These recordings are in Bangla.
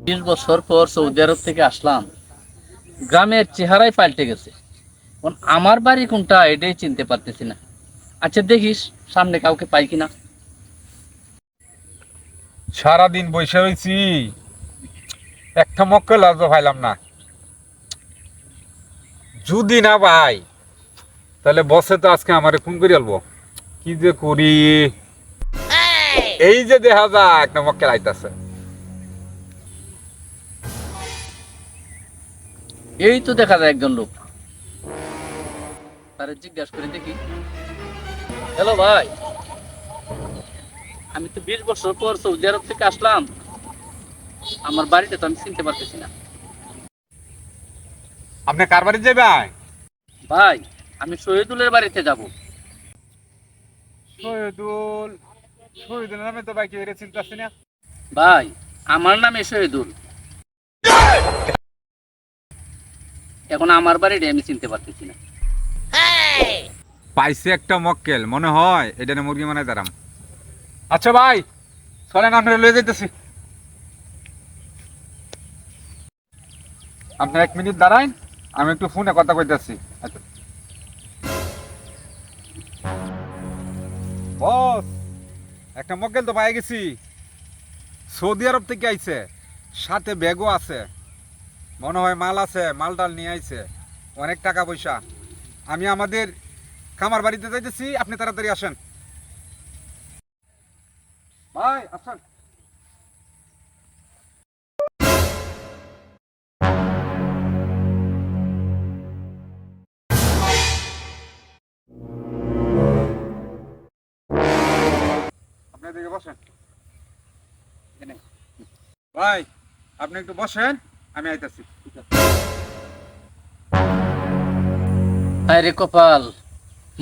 20 বছর পর সৌদি আরব থেকে আসলাম, গ্রামের চেহারাই পাল্টে গেছে। এখন আমার বাড়ি কোনটা এটাই চিনতে পারতেছি না। আচ্ছা দেখিস সামনে কাউকে পাই কিনা। সারাদিন বসে রয়েছি, একটা মক্কেল আজ পাইলাম না। যদি না ভাই, তাহলে বসে তো আজকে আমারে ফোন করে আলবো। কি যে করি, এই যে দেখা যায় একটা মক্কেল আইতাছে। এই তো দেখা যায় একজন লোক, তারে জিজ্ঞাসা করে দেখি। হ্যালো ভাই, আমি তো 20 বছর পর সৌদি আরব থেকে আসলাম, আমার বাড়িটা তো আমি চিনতে পারতেছি না। আপনি কার বাড়ি যাবেন? ভাই, আমি শহীদুলের বাড়িতে যাব। শহীদুল। শহীদুল নামে তো ভাই কেউ চিনতেছি না। ভাই, আমার নামে শহীদুল। এখন আমার বাড়িটা আমি চিনতে পারতেছি না। পাইছে একটা মক্কেল, মনে হয় এটা না মুরগি মানে দাঁড়াম। আচ্ছা ভাই, চলেন আপনারা লয়ে যাইতেছি। আপনি 1 মিনিট দাঁড়াইন, আমি একটু ফোনে কথা কইতেছি। আচ্ছা বস, একটা মক্কেল তো পাই গেছি। সৌদি আরব থেকে আইছে, সাথে ব্যাগও আছে। মনে হয় মাল আছে, মাল ডাল নিয়ে আইছে, অনেক টাকা পয়সা। আমি আমাদের খামার বাড়িতে যাইতেছি, আপনি তাড়াতাড়ি আসেন ভাই, আসেন। আপনি এদিকে বসেন। এখানে। ভাই, আপনি একটু বসেন, আমি আইতাছি। আরে কপাল,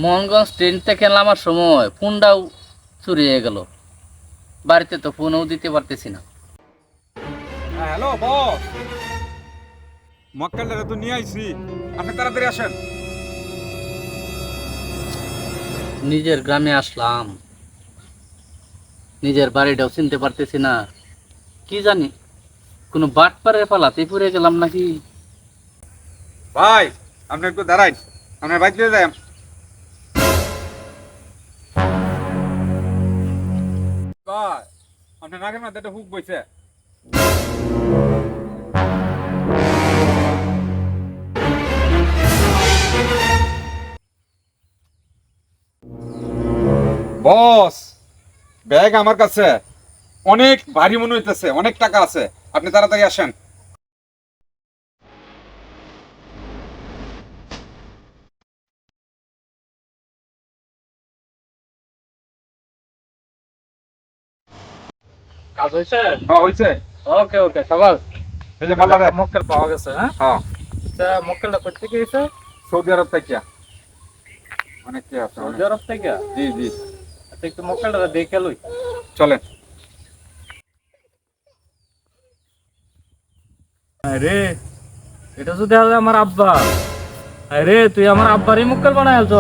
মোহনগঞ্জ ট্রেন থেকে নামার সময় ফোনটাও চুরি হয়ে গেল। বাড়িতে তো ফোনও দিতে পারতেছি না। হ্যাঁ, হ্যালো বস, মক্কেলটা তো নিয়ে আইছি, আপনি তাড়াতাড়ি আসেন। নিজের গ্রামে আসলাম, নিজের বাড়িটাও চিনতে পারতেছি না। কি জানি কোনো বাটপাড়ের পালাতে পড়ে গেলাম নাকি। ভাই, আপনি একটু দাঁড়াইন, আপনার বাইক দিয়ে যাই। ভাই, আপনার নাকের মধ্যে একটা হুক বইছে। বস, ব্যাগ আমার কাছে, অনেক ভারী মনে হইতেছে, অনেক টাকা আছে, আপনি তাড়াতাড়ি আসেন। কাজ হয়েছে? হ্যাঁ হইছে। ওকে ওকে, সবাই এই যে মাল্লারে। মক্কেল পাওয়া গেছে। হ্যাঁ, হ্যাঁ, আচ্ছা মক্কেলটা কোথা থেকে এসে? সৌদি আরব থেকে অনেক কে আছে, সৌদি অনেক। আরব থেকে? জি জি, আচ্ছা একটু মক্কেলটা দেখে লই। চলেন। আরে এটা তো দেখা যায় আমার আব্বা। আরে তুই আমার আব্বারই মক্কেল বানায় আলছ।